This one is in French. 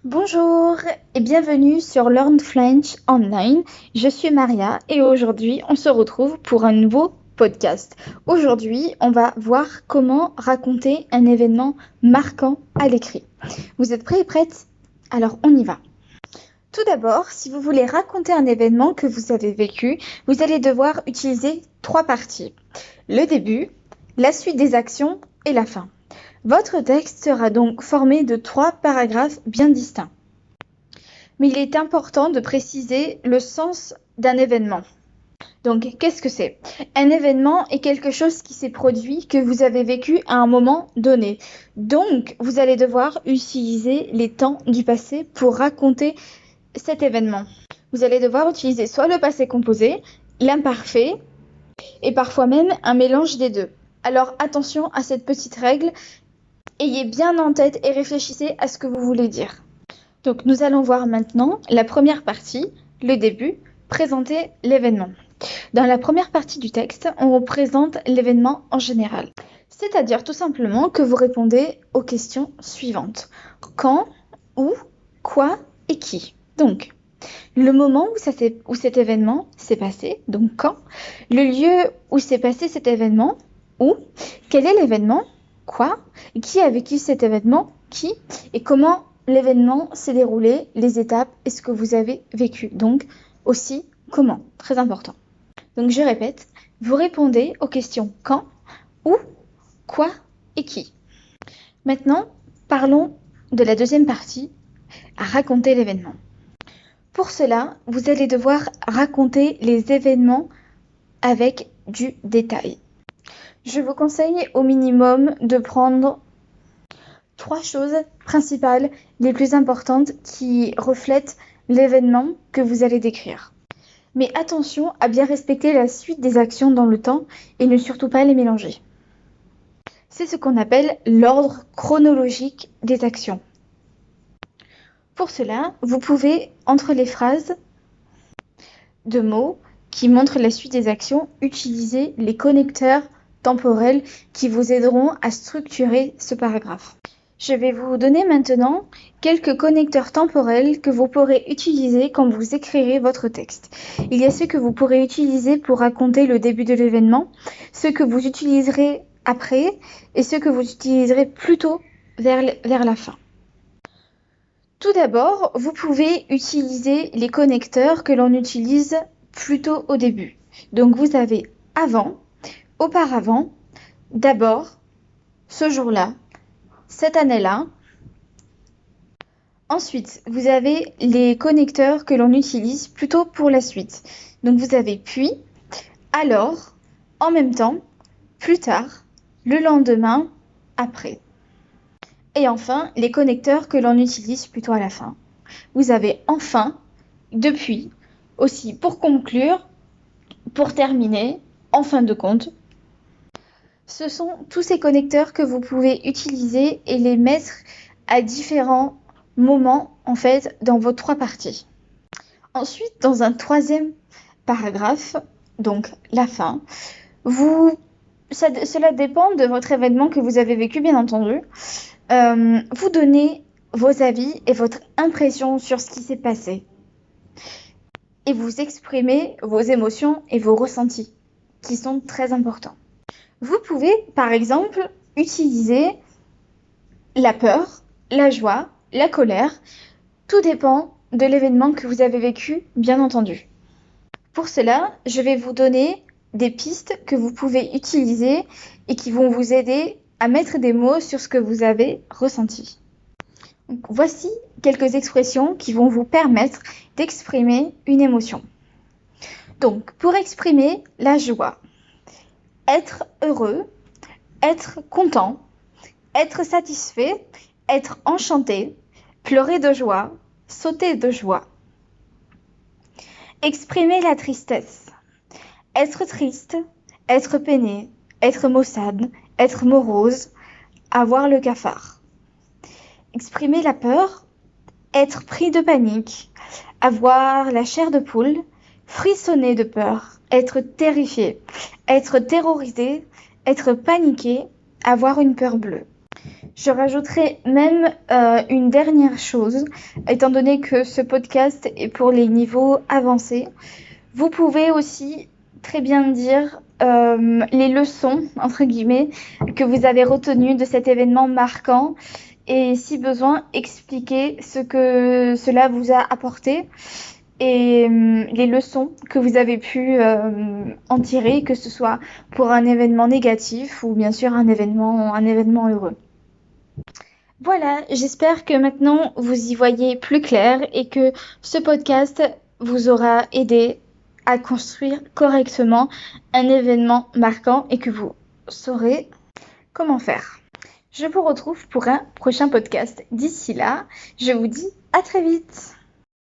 Bonjour et bienvenue sur Learn French Online. Je suis Maria et aujourd'hui on se retrouve pour un nouveau podcast. Aujourd'hui on va voir comment raconter un événement marquant à l'écrit. Vous êtes prêts et prêtes? Alors on y va. Tout d'abord, si vous voulez raconter un événement que vous avez vécu, vous allez devoir utiliser 3 parties. Le début, la suite des actions et la fin. Votre texte sera donc formé de 3 paragraphes bien distincts. Mais il est important de préciser le sens d'un événement. Donc, qu'est-ce que c'est? Un événement est quelque chose qui s'est produit, que vous avez vécu à un moment donné. Donc, vous allez devoir utiliser les temps du passé pour raconter cet événement. Vous allez devoir utiliser soit le passé composé, l'imparfait, et parfois même un mélange des deux. Alors, attention à cette petite règle. Ayez bien en tête et réfléchissez à ce que vous voulez dire. Donc nous allons voir maintenant la première partie, le début, présenter l'événement. Dans la première partie du texte, on représente l'événement en général. C'est-à-dire tout simplement que vous répondez aux questions suivantes. Quand, où, quoi et qui. Donc, le moment où cet événement s'est passé, donc quand, le lieu où s'est passé cet événement, où, quel est l'événement, quoi, qui a vécu cet événement, qui, et comment l'événement s'est déroulé, les étapes et ce que vous avez vécu. Donc aussi comment, très important. Donc je répète, vous répondez aux questions quand, où, quoi et qui. Maintenant, parlons de la deuxième partie, à raconter l'événement. Pour cela, vous allez devoir raconter les événements avec du détail. Je vous conseille au minimum de prendre 3 choses principales, les plus importantes qui reflètent l'événement que vous allez décrire. Mais attention à bien respecter la suite des actions dans le temps et ne surtout pas les mélanger. C'est ce qu'on appelle l'ordre chronologique des actions. Pour cela, vous pouvez, entre les phrases de mots qui montrent la suite des actions, utiliser les connecteurs temporels qui vous aideront à structurer ce paragraphe. Je vais vous donner maintenant quelques connecteurs temporels que vous pourrez utiliser quand vous écrirez votre texte. Il y a ceux que vous pourrez utiliser pour raconter le début de l'événement, ceux que vous utiliserez après et ceux que vous utiliserez plutôt vers la fin. Tout d'abord, vous pouvez utiliser les connecteurs que l'on utilise plutôt au début. Donc vous avez avant, auparavant, d'abord, ce jour-là, cette année-là. Ensuite, vous avez les connecteurs que l'on utilise plutôt pour la suite. Donc vous avez puis, alors, en même temps, plus tard, le lendemain, après. Et enfin, les connecteurs que l'on utilise plutôt à la fin. Vous avez enfin, depuis, aussi pour conclure, pour terminer, en fin de compte. Ce sont tous ces connecteurs que vous pouvez utiliser et les mettre à différents moments en fait dans vos 3 parties. Ensuite, dans un troisième paragraphe, donc la fin, cela dépend de votre événement que vous avez vécu bien entendu. Vous donnez vos avis et votre impression sur ce qui s'est passé. Et vous exprimez vos émotions et vos ressentis, qui sont très importants. Vous pouvez, par exemple, utiliser la peur, la joie, la colère. Tout dépend de l'événement que vous avez vécu, bien entendu. Pour cela, je vais vous donner des pistes que vous pouvez utiliser et qui vont vous aider à mettre des mots sur ce que vous avez ressenti. Donc, voici quelques expressions qui vont vous permettre d'exprimer une émotion. Donc, pour exprimer la joie, être heureux, être content, être satisfait, être enchanté, pleurer de joie, sauter de joie. Exprimer la tristesse, être triste, être peiné, être maussade, être morose, avoir le cafard. Exprimer la peur, être pris de panique, avoir la chair de poule, frissonner de peur, être terrifié, être terrorisé, être paniqué, avoir une peur bleue. Je rajouterai même une dernière chose, étant donné que ce podcast est pour les niveaux avancés. Vous pouvez aussi très bien dire les leçons, entre guillemets, que vous avez retenues de cet événement marquant et si besoin, expliquer ce que cela vous a apporté et les leçons que vous avez pu en tirer, que ce soit pour un événement négatif ou bien sûr un événement heureux. Voilà, j'espère que maintenant vous y voyez plus clair et que ce podcast vous aura aidé à construire correctement un événement marquant et que vous saurez comment faire. Je vous retrouve pour un prochain podcast. D'ici là, je vous dis à très vite.